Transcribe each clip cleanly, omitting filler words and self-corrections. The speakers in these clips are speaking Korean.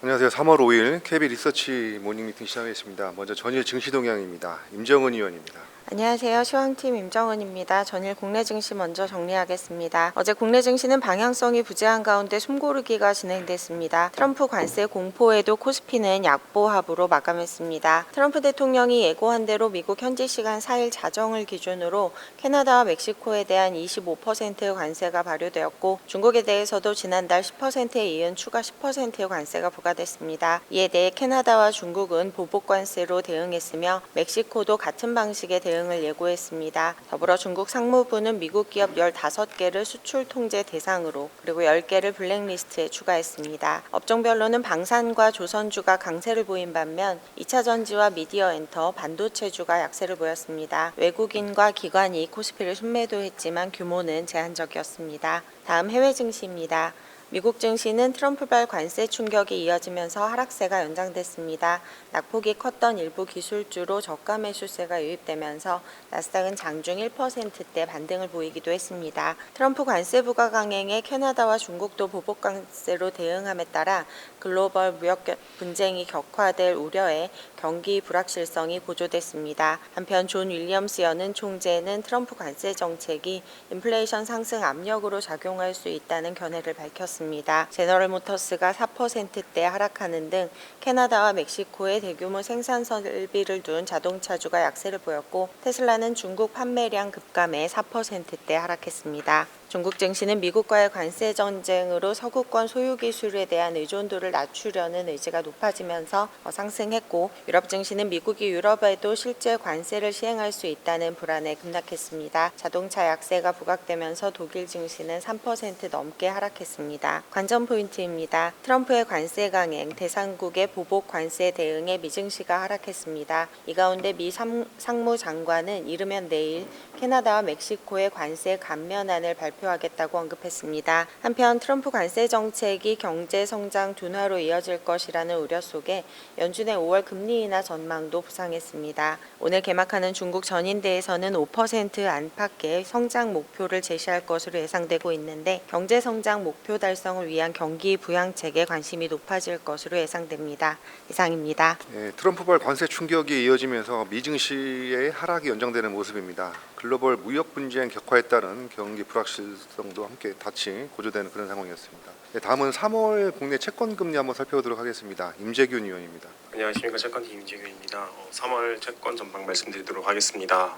안녕하세요. 3월 5일 KB 리서치 모닝 미팅 시작하겠습니다. 먼저 전일 증시 동향입니다. 임정은 의원입니다. 안녕하세요. 시황팀 임정은입니다. 전일 국내 증시 먼저 정리하겠습니다. 어제 국내 증시는 방향성이 부재한 가운데 숨고르기가 진행됐습니다. 트럼프 관세 공포에도 코스피는 약보합으로 마감했습니다. 트럼프 대통령이 예고한 대로 미국 현지 시간 4일 자정을 기준으로 캐나다와 멕시코에 대한 25% 관세가 발효되었고, 중국에 대해서도 지난달 10%에 이은 추가 10%의 관세가 부과됐습니다. 이에 대해 캐나다와 중국은 보복 관세로 대응했으며 멕시코도 같은 방식의 대응을 예고했습니다. 더불어 중국 상무부는 미국 기업 15개를 수출 통제 대상으로, 그리고 10개를 블랙리스트에 추가했습니다. 업종별로는 방산과 조선주가 강세를 보인 반면 2차 전지와 미디어 엔터, 반도체주가 약세를 보였습니다. 외국인과 기관이 코스피를 순매도했지만 규모는 제한적이었습니다. 다음 해외 증시입니다. 미국 증시는 트럼프발 관세 충격이 이어지면서 하락세가 연장됐습니다. 낙폭이 컸던 일부 기술주로 저가 매수세가 유입되면서 나스닥은 장중 1%대 반등을 보이기도 했습니다. 트럼프 관세 부과 강행에 캐나다와 중국도 보복 관세로 대응함에 따라 글로벌 무역 분쟁이 격화될 우려에 경기 불확실성이 고조됐습니다. 한편 존 윌리엄스 연은 총재는 트럼프 관세 정책이 인플레이션 상승 압력으로 작용할 수 있다는 견해를 밝혔습니다. 제너럴 모터스가 4%대 하락하는 등 캐나다와 멕시코에 대규모 생산 설비를 둔 자동차주가 약세를 보였고, 테슬라는 중국 판매량 급감에 4%대 하락했습니다. 중국 증시는 미국과의 관세 전쟁으로 서구권 소유 기술에 대한 의존도를 낮추려는 의지가 높아지면서 상승했고, 유럽 증시는 미국이 유럽에도 실제 관세를 시행할 수 있다는 불안에 급락했습니다. 자동차 약세가 부각되면서 독일 증시는 3% 넘게 하락했습니다. 관전 포인트입니다. 트럼프의 관세 강행, 대상국의 보복 관세 대응에 미증시가 하락했습니다. 이 가운데 미 상무장관은 이르면 내일 캐나다와 멕시코의 관세 감면안을 발표하겠다고 언급했습니다. 한편 트럼프 관세 정책이 경제 성장 둔화로 이어질 것이라는 우려 속에 연준의 5월 금리 인하 전망도 부상했습니다. 오늘 개막하는 중국 전인대에서는 5% 안팎의 성장 목표를 제시할 것으로 예상되고 있는데, 경제 성장 목표 달성을 위한 경기 부양책에 관심이 높아질 것으로 예상됩니다. 이상입니다. 트럼프발 관세 충격이 이어지면서 미 증시의 하락이 연장되는 모습입니다. 글로벌 무역 분쟁 격화에 따른 경기 불확실성도 함께 같이 고조되는 그런 상황이었습니다. 다음은 3월 국내 채권 금리 한번 살펴보도록 하겠습니다. 임재균 의원입니다. 안녕하십니까. 채권팀 임재균입니다. 3월 채권 전망 말씀드리도록 하겠습니다.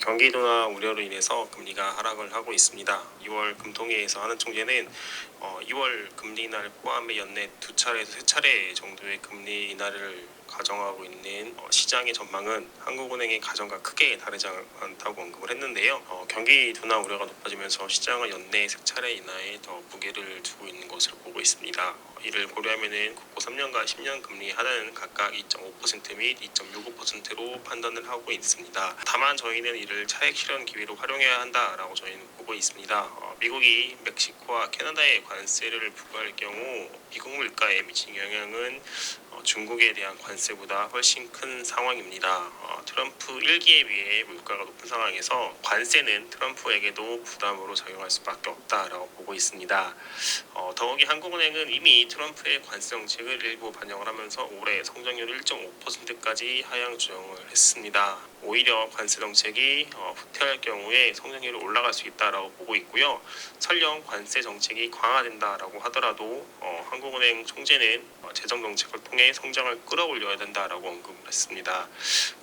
경기 둔화 우려로 인해서 금리가 하락을 하고 있습니다. 2월 금통위에서 하는 총재는 2월 금리 인하를 포함해 연내 2차례에서 3차례 정도의 금리 인하를 가정하고 있는 시장의 전망은 한국은행의 가정과 크게 다르지 않다고 언급을 했는데요. 경기 둔화 우려가 높아지면서 시장은 연내 3차례 인하에 더 무게를 두고 있는 것으로 보고 있습니다. 이를 고려하면은 국고 3년과 10년 금리 하단은 각각 2.5% 및 2.65%로 판단을 하고 있습니다. 다만 저희는 이를 차익 실현 기회로 활용해야 한다라고 저희는 보고 있습니다. 미국이 멕시코와 캐나다에 관세를 부과할 경우 미국 물가에 미친 영향은 중국에 대한 관세보다 훨씬 큰 상황입니다. 트럼프 1기에 비해 물가가 높은 상황에서 관세는 트럼프에게도 부담으로 작용할 수밖에 없다라고 보고 있습니다. 더욱이 한국은행은 이미 트럼프의 관세 정책을 일부 반영을 하면서 올해 성장률 1.5%까지 하향 조정을 했습니다. 오히려 관세 정책이 후퇴할 경우에 성장률이 올라갈 수 있다라고 보고 있고요. 설령 관세 정책이 강화된다라고 하더라도 한국은행 총재는 재정 정책을 통해 성장을 끌어올려야 된다라고 언급을 했습니다.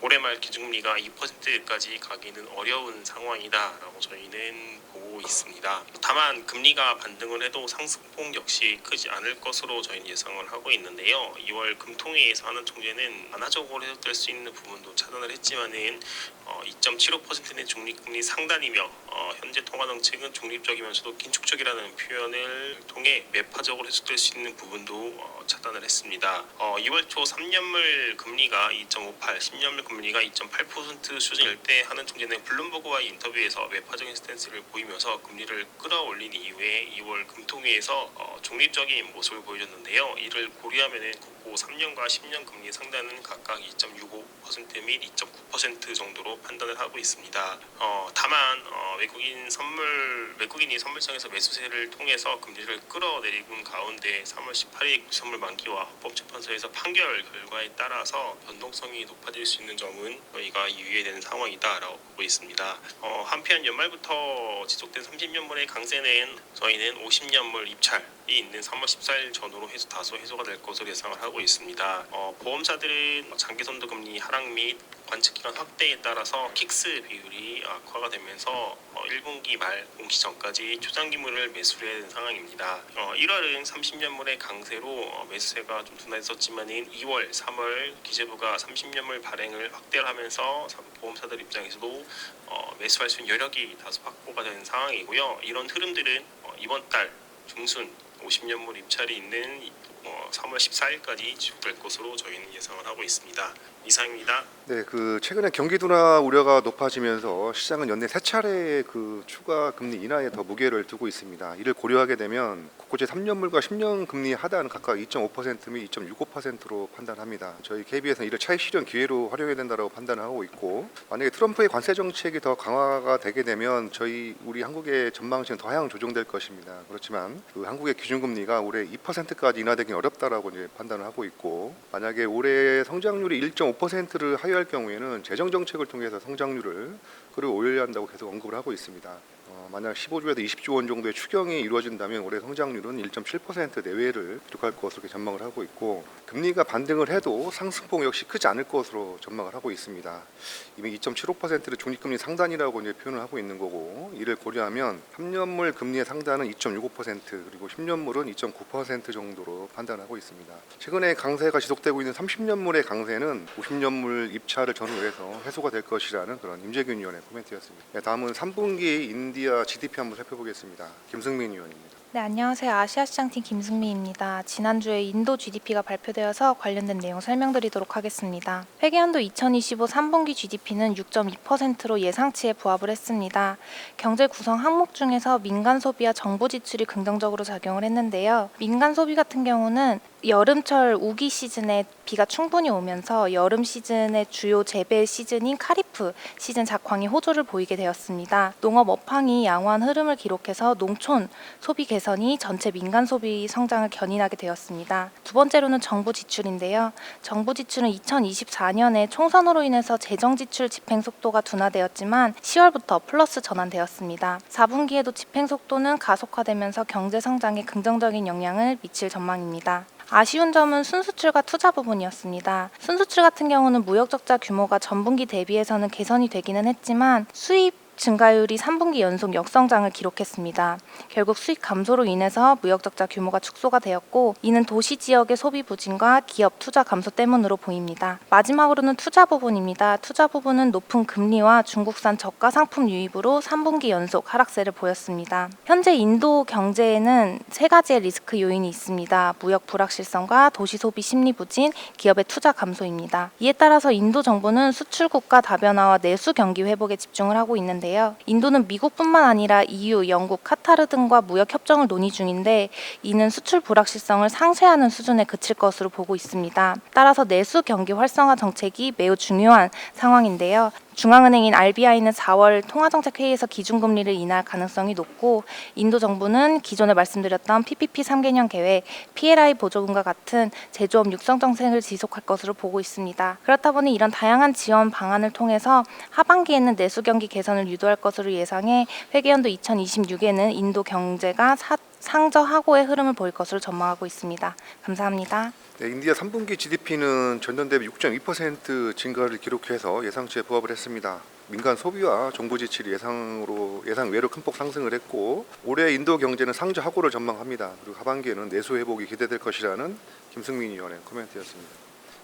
올해 말 기준금리가 2%까지 가기는 어려운 상황이다라고 저희는 보고 있습니다. 다만 금리가 반등을 해도 상승폭 역시 크지 않을 것으로 저희는 예상을 하고 있는데요. 2월 금통위에서 하는 총재는 완화적으로 해석될 수 있는 부분도 차단을 했지만은 2.75%는 중립금리 상단이며 현재 통화정책은 중립적이면서도 긴축적이라는 표현을 통해 매파적으로 해석될 수 있는 부분도 차단을 했습니다. 2월 초 3년물 금리가 2.58, 10년물 금리가 2.8% 수준일 때 하는 총재는 블룸버그와의 인터뷰에서 매파적인 스탠스를 보이면서 금리를 끌어올린 이후에 2월 금통위에서 중립적인 모습을 보여줬는데요. 이를 고려하면은 국고 3년과 10년 금리 상단은 각각 2.65% 및 2.9% 정도로 판단을 하고 있습니다. 다만 외국인이 선물청에서 매수세를 통해서 금리를 끌어내리는 가운데 3월 18일 선물 만기와 헌법재판소에서 판결 결과에 따라서 변동성이 높아질 수 있는 점은 저희가 유의해야 되는 상황이다라고 보고 있습니다. 한편 연말부터 지속된 30년물의 강세는 저희는 50년물 입찰이 있는 3월 14일 전후로 다소 해소가 될 것으로 예상을 하고 있습니다. 보험사들은 장기선도 금리 하락 및 관측기간 확대에 따라서 킥스 비율이 악화가 되면서 1분기 말 공시 전까지 초장기물을 매수를 해야 되는 상황입니다. 1월은 30년물의 강세로 매수세가 좀 둔화했었지만은 2월, 3월 기재부가 30년물 발행을 확대를 하면서 보험사들 입장에서도 매수할 수 있는 여력이 다소 확보가 되는 상황이고요. 이런 흐름들은 이번 달 중순 50년물 입찰이 있는 3월 14일까지 지속될 것으로 저희는 예상을 하고 있습니다. 이상입니다. 네, 최근에 경기 둔화 우려가 높아지면서 시장은 연내 세 차례의 추가 금리 인하에 더 무게를 두고 있습니다. 이를 고려하게 되면 국고채 3년물과 10년 금리 하단은 각각 2.5% 및 2.65%로 판단합니다. 저희 KBS는 이를 차익 실현 기회로 활용해야 된다고 판단하고 있고, 만약에 트럼프의 관세 정책이 더 강화가 되게 되면 우리 한국의 전망치는 더 하향 조정될 것입니다. 그렇지만 한국의 기준금리가 올해 2%까지 인하되기는 어렵다라고 이제 판단을 하고 있고, 만약에 올해 성장률이 1.5%를 하회할 경우에는 재정 정책을 통해서 성장률을 끌어올려야 한다고 계속 언급을 하고 있습니다. 만약 15조에서 20조 원 정도의 추경이 이루어진다면 올해 성장률은 1.7% 내외를 기록할 것으로 이렇게 전망을 하고 있고, 금리가 반등을 해도 상승폭 역시 크지 않을 것으로 전망을 하고 있습니다. 이미 2.75%를 중립금리 상단이라고 이제 표현을 하고 있는 거고, 이를 고려하면 3년물 금리의 상단은 2.65% 그리고 10년물은 2.9% 정도로 판단하고 있습니다. 최근에 강세가 지속되고 있는 30년물의 강세는 50년물 입찰을 전후로 해서 해소가 될 것이라는 그런 임재균 위원의 코멘트였습니다. 네, 다음은 3분기 인디아 GDP 한번 살펴보겠습니다. 김승민 위원입니다. 네, 안녕하세요. 아시아시장팀 김승미입니다. 지난주에 인도 GDP가 발표되어서 관련된 내용 설명드리도록 하겠습니다. 회계연도 2025 3분기 GDP는 6.2%로 예상치에 부합을 했습니다. 경제 구성 항목 중에서 민간 소비와 정부 지출이 긍정적으로 작용을 했는데요. 민간 소비 같은 경우는 여름철 우기 시즌에 비가 충분히 오면서 여름 시즌의 주요 재배 시즌인 카리프 시즌 작황이 호조를 보이게 되었습니다. 농업 업황이 양호한 흐름을 기록해서 농촌 소비 개선이 전체 민간 소비 성장을 견인하게 되었습니다. 두 번째로는 정부 지출인데요. 정부 지출은 2024년에 총선으로 인해서 재정 지출 집행 속도가 둔화되었지만 10월부터 플러스 전환되었습니다. 4분기에도 집행 속도는 가속화되면서 경제 성장에 긍정적인 영향을 미칠 전망입니다. 아쉬운 점은 순수출과 투자 부분이었습니다. 순수출 같은 경우는 무역 적자 규모가 전분기 대비해서는 개선이 되기는 했지만 수입 증가율이 3분기 연속 역성장을 기록했습니다. 결국 수익 감소로 인해서 무역 적자 규모가 축소가 되었고, 이는 도시 지역의 소비 부진과 기업 투자 감소 때문으로 보입니다. 마지막으로는 투자 부분입니다. 투자 부분은 높은 금리와 중국산 저가 상품 유입으로 3분기 연속 하락세를 보였습니다. 현재 인도 경제에는 세 가지의 리스크 요인이 있습니다. 무역 불확실성과 도시 소비 심리 부진, 기업의 투자 감소입니다. 이에 따라서 인도 정부는 수출 국가 다변화와 내수 경기 회복에 집중을 하고 있는데, 인도는 미국뿐만 아니라 EU, 영국, 카타르 등과 무역 협정을 논의 중인데, 이는 수출 불확실성을 상쇄하는 수준에 그칠 것으로 보고 있습니다. 따라서 내수 경기 활성화 정책이 매우 중요한 상황인데요. 중앙은행인 RBI는 4월 통화정책회의에서 기준금리를 인하할 가능성이 높고, 인도 정부는 기존에 말씀드렸던 PPP 3개년 계획, PLI 보조금과 같은 제조업 육성 정책을 지속할 것으로 보고 있습니다. 그렇다 보니 이런 다양한 지원 방안을 통해서 하반기에는 내수 경기 개선을 유도할 것으로 예상해 회계연도 2026에는 인도 경제가 상저하고의 흐름을 보일 것으로 전망하고 있습니다. 감사합니다. 네, 인디아 3분기 GDP는 전년 대비 6.2% 증가를 기록해서 예상치에 부합을 했습니다. 민간 소비와 정부 지출이 예상 외로 큰 폭 상승을 했고, 올해 인도 경제는 상저하고를 전망합니다. 그리고 하반기에는 내수 회복이 기대될 것이라는 김승민 의원의 코멘트였습니다.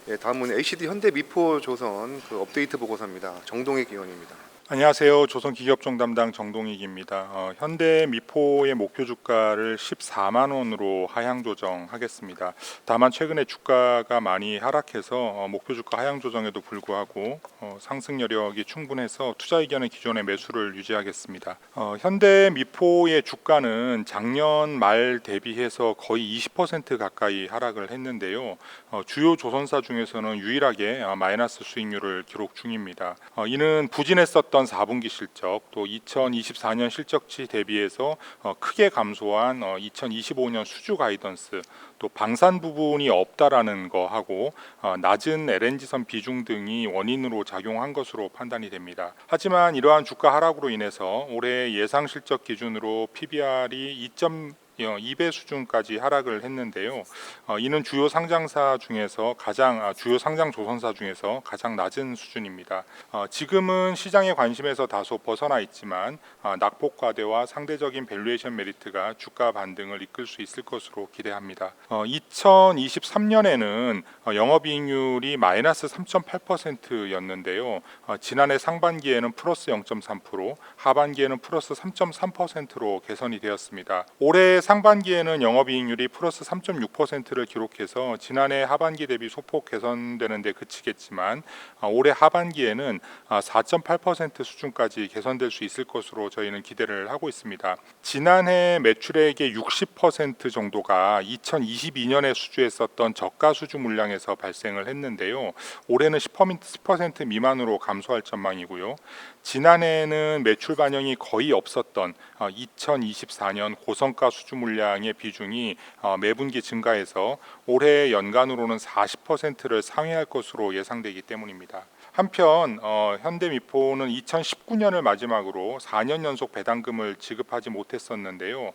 네, 다음은 HD현대미포조선 업데이트 보고서입니다. 정동익 의원입니다. 안녕하세요. 조선기업종 담당 정동익입니다. 현대 미포의 목표 주가를 14만 원으로 하향 조정하겠습니다. 다만 최근에 주가가 많이 하락해서 목표 주가 하향 조정에도 불구하고 상승 여력이 충분해서 투자 의견은 기존의 매수를 유지하겠습니다. 현대 미포의 주가는 작년 말 대비해서 거의 20% 가까이 하락을 했는데요. 주요 조선사 중에서는 유일하게 마이너스 수익률을 기록 중입니다. 이는 부진했었던 4분기 실적, 또 2024년 실적치 대비해서 크게 감소한 2025년 수주 가이던스, 또 방산 부분이 없다라는 거하고 낮은 LNG선 비중 등이 원인으로 작용한 것으로 판단이 됩니다. 하지만 이러한 주가 하락으로 인해서 올해 예상 실적 기준으로 PBR이 2.2배 수준까지 하락을 했는데요. 이는 주요 상장사 중에서 주요 상장 조선사 중에서 가장 낮은 수준입니다. 지금은 시장의 관심에서 다소 벗어나 있지만 낙폭 과대와 상대적인 밸류에이션 메리트가 주가 반등을 이끌 수 있을 것으로 기대합니다. 2023년에는 영업이익률이 마이너스 3.8%였는데요. 지난해 상반기에는 플러스 0.3%, 하반기에는 플러스 3.3%로 개선이 되었습니다. 올해 상반기에는 영업이익률이 플러스 3.6%를 기록해서 지난해 하반기 대비 소폭 개선되는 데 그치겠지만 올해 하반기에는 4.8% 수준까지 개선될 수 있을 것으로 저희는 기대를 하고 있습니다. 지난해 매출액의 60% 정도가 2022년에 수주했었던 저가 수주 물량에서 발생을 했는데요. 올해는 10% 미만으로 감소할 전망이고요. 지난해에는 매출 반영이 거의 없었던 2024년 고성가 수주 물량의 비중이 매분기 증가해서 올해 연간으로는 40%를 상회할 것으로 예상되기 때문입니다. 한편 현대미포는 2019년을 마지막으로 4년 연속 배당금을 지급하지 못했었는데요.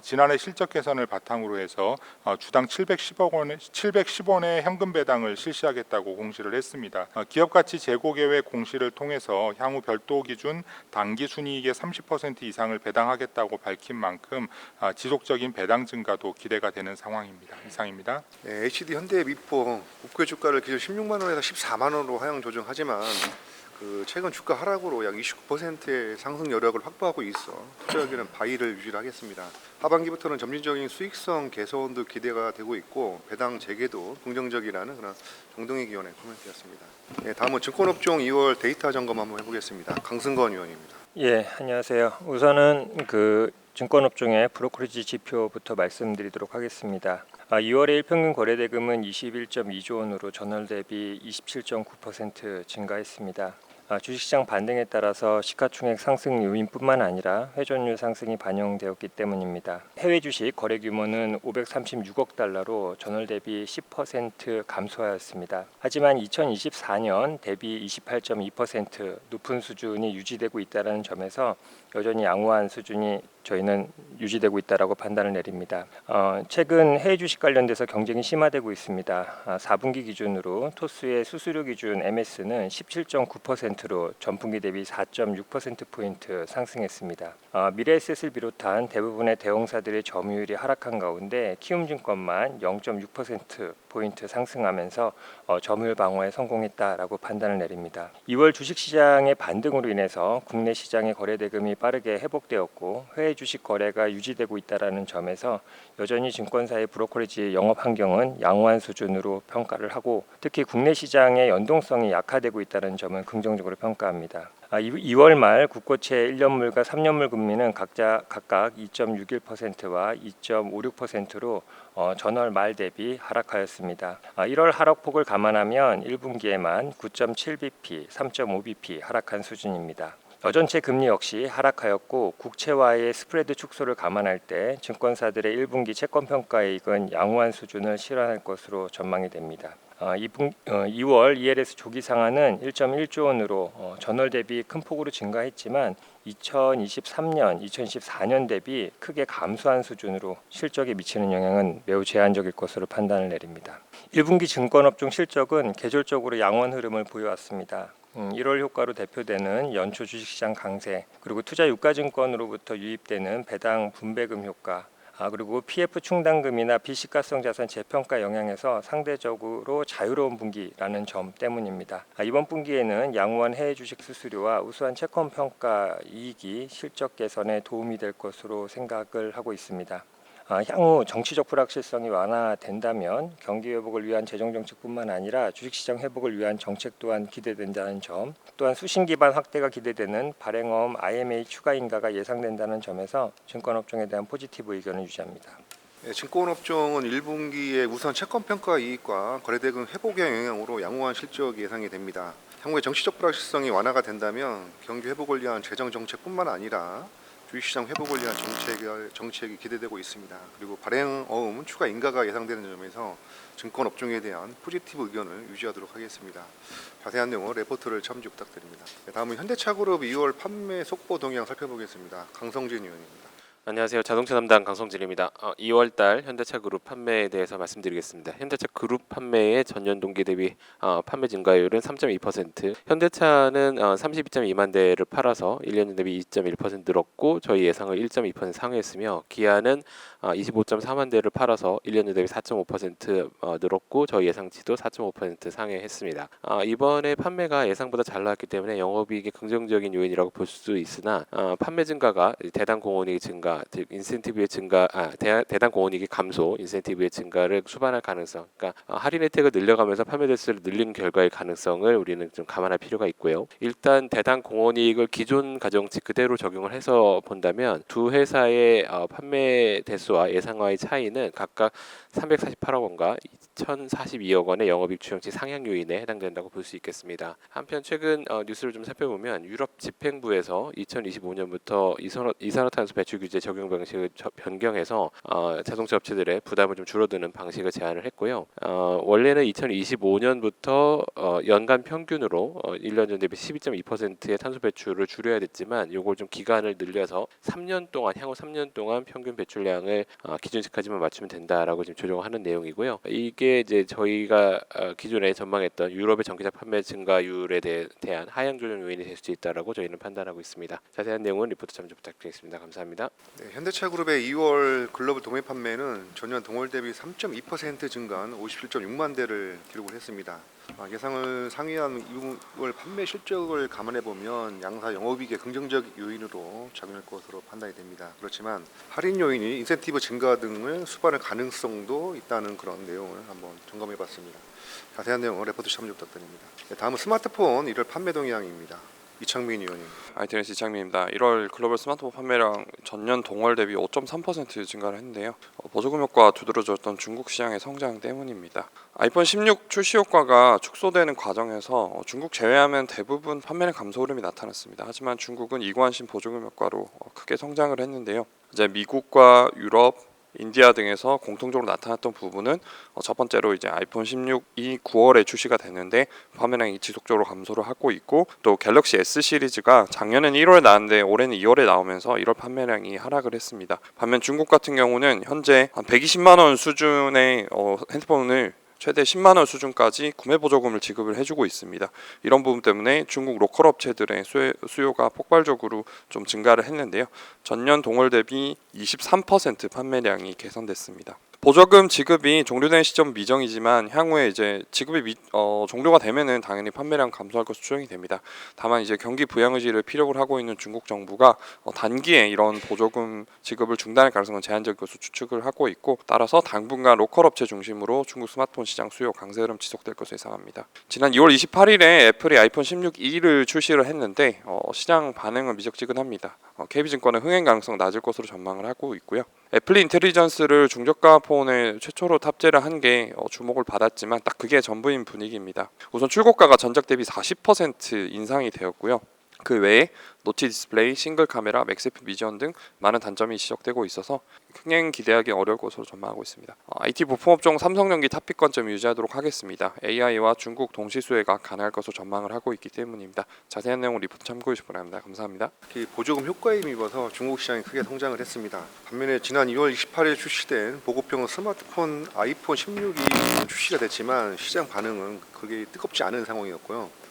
지난해 실적 개선을 바탕으로 해서 주당 710원의 현금 배당을 실시하겠다고 공시를 했습니다. 기업가치 재고 계획 공시를 통해서 향후 별도 기준 당기 순이익의 30% 이상을 배당하겠다고 밝힌 만큼 지속적인 배당 증가도 기대가 되는 상황입니다. 이상입니다. 네, HD 현대미포 목표 주가를 기존 16만 원에서 14만 원으로 하향 조정하지만 최근 주가 하락으로 약 29%의 상승 여력을 확보하고 있어 투자 의견은 바이를 유지를 하겠습니다. 하반기부터는 점진적인 수익성 개선도 기대가 되고 있고 배당 재개도 긍정적이라는 그런 정동익 의원의 코멘트였습니다. 네, 다음은 증권업종 2월 데이터 점검 한번 해보겠습니다. 강승건 의원입니다. 예, 안녕하세요. 우선은 증권업종의 브로커리지 지표부터 말씀드리도록 하겠습니다. 2월의 일평균 거래대금은 21.2조 원으로 전월 대비 27.9% 증가했습니다. 주식시장 반등에 따라서 시가총액 상승 요인뿐만 아니라 회전율 상승이 반영되었기 때문입니다. 해외 주식 거래 규모는 536억 달러로 전월 대비 10% 감소하였습니다. 하지만 2024년 대비 28.2% 높은 수준이 유지되고 있다는 점에서 여전히 양호한 수준이 저희는 유지되고 있다라고 판단을 내립니다. 최근 해외 주식 관련돼서 경쟁이 심화되고 있습니다. 4분기 기준으로 토스의 수수료 기준 MS는 17.9%로 전분기 대비 4.6%포인트 상승했습니다. 미래에셋을 비롯한 대부분의 대형사들의 점유율이 하락한 가운데 키움증권만 0.6%포인트 상승하면서 점유율 방어에 성공했다라고 판단을 내립니다. 2월 주식시장의 반등으로 인해서 국내 시장의 거래대금이 빠르게 회복되었고 해외 주식 거래가 유지되고 있다는 점에서 여전히 증권사의 브로커리지 영업 환경은 양호한 수준으로 평가를 하고 특히 국내 시장의 연동성이 약화되고 있다는 점은 긍정적으로 평가합니다. 2월 말 국고채 1년물과 3년물 금리는 각각 2.61%와 2.56%로 전월 말 대비 하락하였습니다. 1월 하락폭을 감안하면 1분기에만 9.7bp, 3.5bp 하락한 수준입니다. 여전체 금리 역시 하락하였고 국채와의 스프레드 축소를 감안할 때 증권사들의 1분기 채권 평가이익은 양호한 수준을 실현할 것으로 전망이 됩니다. 2월 ELS 조기 상한은 1.1조 원으로 전월 대비 큰 폭으로 증가했지만 2023년, 2024년 대비 크게 감소한 수준으로 실적에 미치는 영향은 매우 제한적일 것으로 판단을 내립니다. 1분기 증권업종 실적은 계절적으로 양호한 흐름을 보여왔습니다. 1월 효과로 대표되는 연초 주식시장 강세, 그리고 투자유가증권으로부터 유입되는 배당 분배금 효과, 그리고 PF 충당금이나 비시가성 자산 재평가 영향에서 상대적으로 자유로운 분기라는 점 때문입니다. 이번 분기에는 양호한 해외 주식 수수료와 우수한 채권 평가 이익이 실적 개선에 도움이 될 것으로 생각을 하고 있습니다. 향후 정치적 불확실성이 완화된다면 경기 회복을 위한 재정 정책뿐만 아니라 주식시장 회복을 위한 정책 또한 기대된다는 점, 또한 수신 기반 확대가 기대되는 발행어음 IMA 추가 인가가 예상된다는 점에서 증권업종에 대한 포지티브 의견을 유지합니다. 증권업종은 1분기에 우선 채권 평가 이익과 거래대금 회복의 영향으로 양호한 실적이 예상이 됩니다. 향후에 정치적 불확실성이 완화가 된다면 경기 회복을 위한 재정 정책뿐만 아니라 주식시장 회복을 위한 정책이 기대되고 있습니다. 그리고 발행어음 추가 인가가 예상되는 점에서 증권업종에 대한 포지티브 의견을 유지하도록 하겠습니다. 자세한 내용은 레포트를 참조 부탁드립니다. 다음은 현대차그룹 2월 판매 속보 동향 살펴보겠습니다. 강성진 의원입니다. 안녕하세요. 자동차 담당 강성진입니다. 2월달 현대차그룹 판매에 대해서 말씀드리겠습니다. 현대차그룹 판매의 전년 동기 대비 판매 증가율은 3.2%. 현대차는 32.2만 대를 팔아서 1년 대비 2.1% 늘었고 저희 예상을 1.2% 상회했으며 기아는 25.4만 대를 팔아서 1년 대비 4.5% 늘었고 저희 예상치도 4.5% 상회했습니다. 이번에 판매가 예상보다 잘 나왔기 때문에 영업이익의 긍정적인 요인이라고 볼 수 있으나 판매 증가가 대당 공원이익 증가, 즉 인센티브의 증가, 대당 공원이익의 감소, 인센티브의 증가를 수반할 가능성, 그러니까 할인 혜택을 늘려가면서 판매 대수를 늘리는 결과의 가능성을 우리는 좀 감안할 필요가 있고요. 일단 대당 공원이익을 기존 가정치 그대로 적용을 해서 본다면 두 회사의 판매 대수와 예상과의 차이는 각각 348억 원과 1,042억 원의 영업이익 추정치 상향 요인에 해당된다고 볼 수 있겠습니다. 한편 최근 뉴스를 좀 살펴보면 유럽 집행부에서 2025년부터 이산화탄소 배출 규제 적용 방식을 변경해서 자동차 업체들의 부담을 좀 줄어드는 방식을 제안을 했고요. 원래는 2025년부터 연간 평균으로 1년 전 대비 12.2%의 탄소 배출을 줄여야 됐지만 이걸 좀 기간을 늘려서 3년 동안 향후 3년 동안 평균 배출량을 기준치까지만 맞추면 된다라고 지금 조정하는 내용이고요. 이게 이제 저희가 기존에 전망했던 유럽의 전기차 판매 증가율에 대한 하향 조정 요인이 될 수 있다라고 저희는 판단하고 있습니다. 자세한 내용은 리포트 참조 부탁드리겠습니다. 감사합니다. 네, 현대차그룹의 2월 글로벌 도매 판매는 전년 동월 대비 3.2% 증가한 57.6만 대를 기록을 했습니다. 예상을 상회한 2월 판매 실적을 감안해 보면 양사 영업이익의 긍정적 요인으로 작용할 것으로 판단이 됩니다. 그렇지만 할인 요인이 인센티브 증가 등을 수반할 가능성도 있다는 그런 내용을 한번 점검해 봤습니다. 자세한 내용은 레포트 참조 부탁드립니다. 네, 다음은 스마트폰 1월 판매 동향입니다. 이창민 의원입니다. ITNS 이창민입니다. 1월 글로벌 스마트폰 판매량 전년 동월 대비 5.3% 증가를 했는데요. 보조금 효과가 두드러졌던 중국 시장의 성장 때문입니다. 아이폰 16 출시 효과가 축소되는 과정에서 중국 제외하면 대부분 판매량 감소 흐름이 나타났습니다. 하지만 중국은 이관심 보조금 효과로 크게 성장을 했는데요. 이제 미국과 유럽, 인디아 등에서 공통적으로 나타났던 부분은 첫 번째로 이제 아이폰 16이 9월에 출시가 됐는데 판매량이 지속적으로 감소를 하고 있고 또 갤럭시 S 시리즈가 작년에는 1월에 나왔는데 올해는 2월에 나오면서 1월 판매량이 하락을 했습니다. 반면 중국 같은 경우는 현재 한 120만 원 수준의 핸드폰을 최대 10만 원 수준까지 구매 보조금을 지급을 해주고 있습니다. 이런 부분 때문에 중국 로컬 업체들의 수요가 폭발적으로 좀 증가를 했는데요. 전년 동월 대비 23% 판매량이 개선됐습니다. 보조금 지급이 종료된 시점 미정이지만 향후에 이제 지급이 종료가 되면은 당연히 판매량 감소할 것으로 추정이 됩니다. 다만 이제 경기 부양 의지를 피력을 하고 있는 중국 정부가 단기에 이런 보조금 지급을 중단할 가능성은 제한적일 것으로 추측을 하고 있고 따라서 당분간 로컬 업체 중심으로 중국 스마트폰 시장 수요 강세 흐름 지속될 것으로 예상합니다. 지난 2월 28일에 애플이 아이폰 16e를 출시를 했는데 시장 반응은 미적지근합니다. KB증권은 흥행 가능성 낮을 것으로 전망을 하고 있고요. 애플 인텔리전스를 중저가 폰에 최초로 탑재를 한 게 주목을 받았지만 딱 그게 전부인 분위기입니다. 우선 출고가가 전작 대비 40% 인상이 되었고요. 그 외에 노치 디스플레이, 싱글 카메라, 맥세프 비전 등 많은 단점이 지적되고 있어서 흥행 기대하기 어려울 것으로 전망하고 있습니다. IT 부품업종 삼성전기 탑픽권점 유지하도록 하겠습니다. AI와 중국 동시 수혜가 가능할 것으로 전망을 하고 있기 때문입니다. 자세한 내용은 리포트 참고해 주시기 바랍니다. 감사합니다. 보조금 효과에 힘입어서 중국 시장이 크게 성장을 했습니다. 반면에 지난 2월 28일 출시된 보급형 스마트폰 아이폰 16이 출시가 됐지만 시장 반응은 그게 뜨겁지 않은 상황이었고요.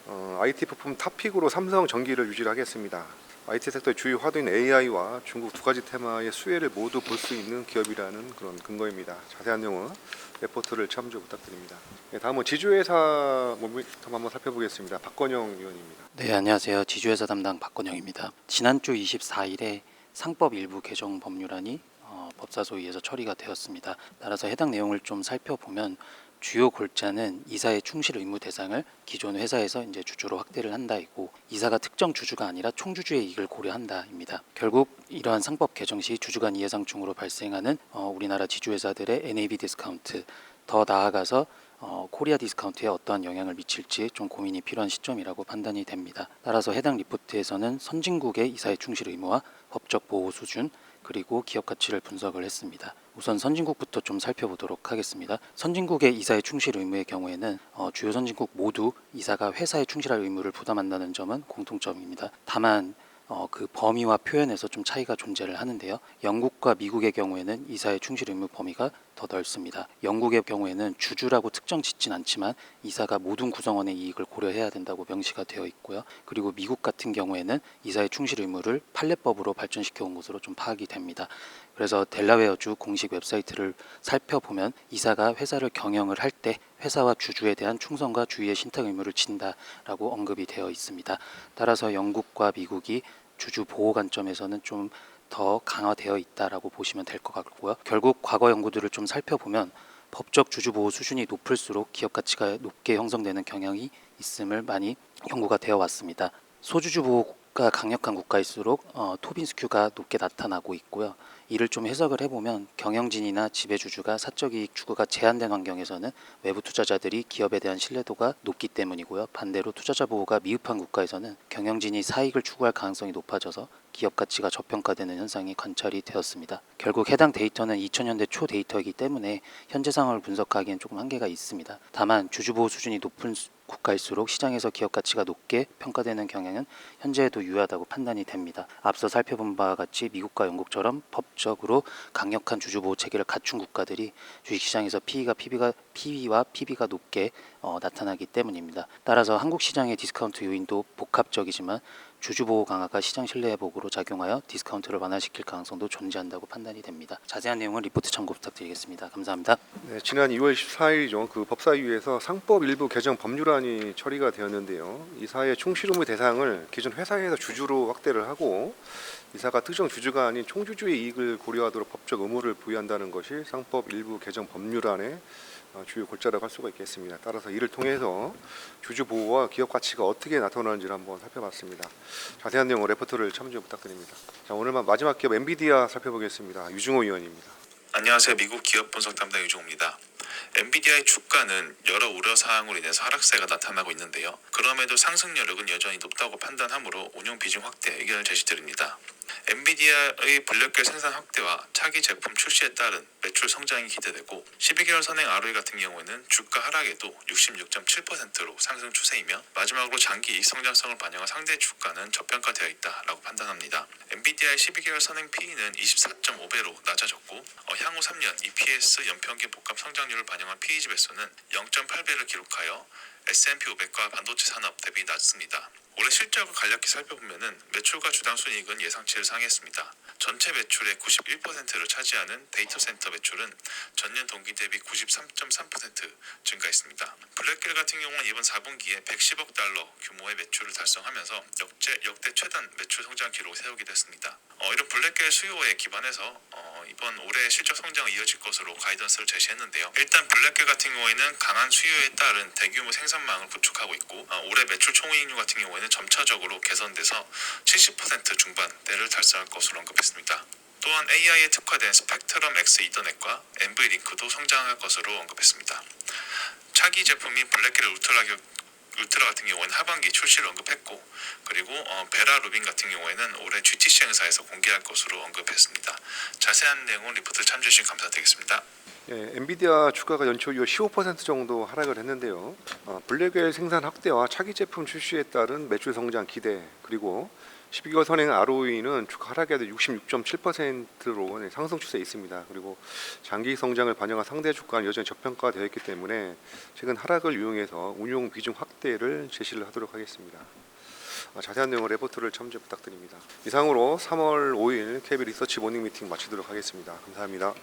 IT 부품 탑픽으로 삼성 전기를 유지하겠습니다. IT 섹터의 주요 화두인 AI와 중국 두 가지 테마의 수혜를 모두 볼 수 있는 기업이라는 그런 근거입니다. 자세한 내용은 레포트를 참조 부탁드립니다. 네, 다음은 지주회사 모멘텀 한번 살펴보겠습니다. 박건영 위원입니다. 네, 안녕하세요. 지주회사 담당 박건영입니다. 지난주 24일에 상법 일부 개정 법률안이 법사소위에서 처리가 되었습니다. 따라서 해당 내용을 좀 살펴보면 주요 골자는 이사의 충실 의무 대상을 기존 회사에서 이제 주주로 확대를 한다이고, 이사가 특정 주주가 아니라 총주주의 이익을 고려한다입니다. 결국 이러한 상법 개정 시 주주 간 이해상충으로 발생하는 우리나라 지주회사들의 NAV 디스카운트, 더 나아가서 코리아 디스카운트에 어떠한 영향을 미칠지 좀 고민이 필요한 시점이라고 판단이 됩니다. 따라서 해당 리포트에서는 선진국의 이사의 충실 의무와 법적 보호 수준, 그리고 기업 가치를 분석을 했습니다. 우선 선진국부터 좀 살펴보도록 하겠습니다. 선진국의 이사의 충실 의무의 경우에는 주요 선진국 모두 이사가 회사에 충실할 의무를 부담한다는 점은 공통점입니다. 다만 그 범위와 표현에서 좀 차이가 존재를 하는데요. 영국과 미국의 경우에는 이사의 충실 의무 범위가 더 넓습니다. 영국의 경우에는 주주라고 특정 짓진 않지만 이사가 모든 구성원의 이익을 고려해야 된다고 명시가 되어 있고요. 그리고 미국 같은 경우에는 이사의 충실 의무를 판례법으로 발전시켜 온 것으로 좀 파악이 됩니다. 그래서 델라웨어주 공식 웹사이트를 살펴보면 이사가 회사를 경영을 할 때 회사와 주주에 대한 충성과 주의의 신탁 의무를 진다라고 언급이 되어 있습니다. 따라서 영국과 미국이 주주 보호 관점에서는 좀 더 강화되어 있다라고 보시면 될 것 같고요. 결국 과거 연구들을 좀 살펴보면 법적 주주 보호 수준이 높을수록 기업 가치가 높게 형성되는 경향이 있음을 많이 연구가 되어 왔습니다. 소주주 보호가 강력한 국가일수록 토빈 스큐가 높게 나타나고 있고요. 이를 좀 해석을 해보면 경영진이나 지배주주가 사적 이익 추구가 제한된 환경에서는 외부 투자자들이 기업에 대한 신뢰도가 높기 때문이고요. 반대로 투자자 보호가 미흡한 국가에서는 경영진이 사익을 추구할 가능성이 높아져서 기업 가치가 저평가되는 현상이 관찰이 되었습니다. 결국 해당 데이터는 2000년대 초 데이터이기 때문에 현재 상황을 분석하기엔 조금 한계가 있습니다. 다만 주주 보호 수준이 높은 국가일수록 시장에서 기업 가치가 높게 평가되는 경향은 현재에도 유효하다고 판단이 됩니다. 앞서 살펴본 바와 같이 미국과 영국처럼 법적으로 강력한 주주 보호 체계를 갖춘 국가들이 주식시장에서 PE와 PB가 높게 나타나기 때문입니다. 따라서 한국 시장의 디스카운트 요인도 복합적이지만 주주 보호 강화가 시장 신뢰 회복으로 작용하여 디스카운트를 완화시킬 가능성도 존재한다고 판단이 됩니다. 자세한 내용은 리포트 참고 부탁드리겠습니다. 감사합니다. 네, 지난 2월 14일이죠. 그 법사위에서 상법 일부 개정 법률안이 처리가 되었는데요. 이사의 충실 의무 대상을 기존 회사에서 주주로 확대를 하고 이사가 특정 주주가 아닌 총주주의 이익을 고려하도록 법적 의무를 부여한다는 것이 상법 일부 개정 법률안의 주요 골자라고 할 수가 있겠습니다. 따라서 이를 통해서 주주 보호와 기업 가치가 어떻게 나타나는지를 한번 살펴봤습니다. 자세한 내용 레포트를 참조 부탁드립니다. 자, 오늘만 마지막 기업 엔비디아 살펴보겠습니다. 유중호 위원입니다. 안녕하세요. 미국 기업 분석 담당 유종호입니다. 엔비디아의 주가는 여러 우려 사항으로 인해서 하락세가 나타나고 있는데요. 그럼에도 상승 여력은 여전히 높다고 판단하므로 운용 비중 확대 의견을 제시드립니다. 엔비디아의 블랙겔 생산 확대와 차기 제품 출시에 따른 매출 성장이 기대되고 12개월 선행 ROE 같은 경우에는 주가 하락에도 66.7%로 상승 추세이며 마지막으로 장기 이익 성장성을 반영한 상대 주가는 저평가되어 있다라고 판단합니다. 엔비디아의 12개월 선행 PE는 24.5배로 낮아졌고 향후 3년 EPS 연평균 복합 성장률을 반영한 PE 지배수는 0.8배를 기록하여 S&P 500과 반도체 산업 대비 낮습니다. 올해 실적을 간략히 살펴보면 매출과 주당 순이익은 예상치를 상회했습니다. 전체 매출의 91%를 차지하는 데이터 센터 매출은 전년 동기 대비 93.3% 증가했습니다. 블랙겔 같은 경우는 이번 4분기에 110억 달러 규모의 매출을 달성하면서 역대 최단 매출 성장 기록을 세우기도 했습니다. 이런 블랙겔 수요에 기반해서 이번 올해 실적 성장이 이어질 것으로 가이던스를 제시했는데요. 일단 블랙겔 같은 경우에는 강한 수요에 따른 대규모 생산망을 구축하고 있고 올해 매출 총이익률 같은 경우에는 점차적으로 개선돼서 70% 중반대를 달성할 것으로 언급했습니다. 또한 AI에 특화된 스펙트럼 X 이더넷과 NV링크도 성장할 것으로 언급했습니다. 차기 제품인 블랙겔 울트라 같은 경우는 하반기 출시를 언급했고 그리고 베라 루빈 같은 경우에는 올해 GTC 행사에서 공개할 것으로 언급했습니다. 자세한 내용은 리포트를 참조해 주신 감사드리겠습니다. 예, 엔비디아 주가가 연초 이후 15% 정도 하락을 했는데요. 블랙웰 생산 확대와 차기 제품 출시에 따른 매출 성장 기대, 그리고 12개월 선행 ROE는 주가 하락에도 66.7%로 상승 추세에 있습니다. 그리고 장기 성장을 반영한 상대 주가는 여전히 저평가되어 있기 때문에 최근 하락을 이용해서 운용 비중 확대를 제시를 하도록 하겠습니다. 자세한 내용은 레포트를 참조 부탁드립니다. 이상으로 3월 5일 KB 리서치 모닝 미팅 마치도록 하겠습니다. 감사합니다.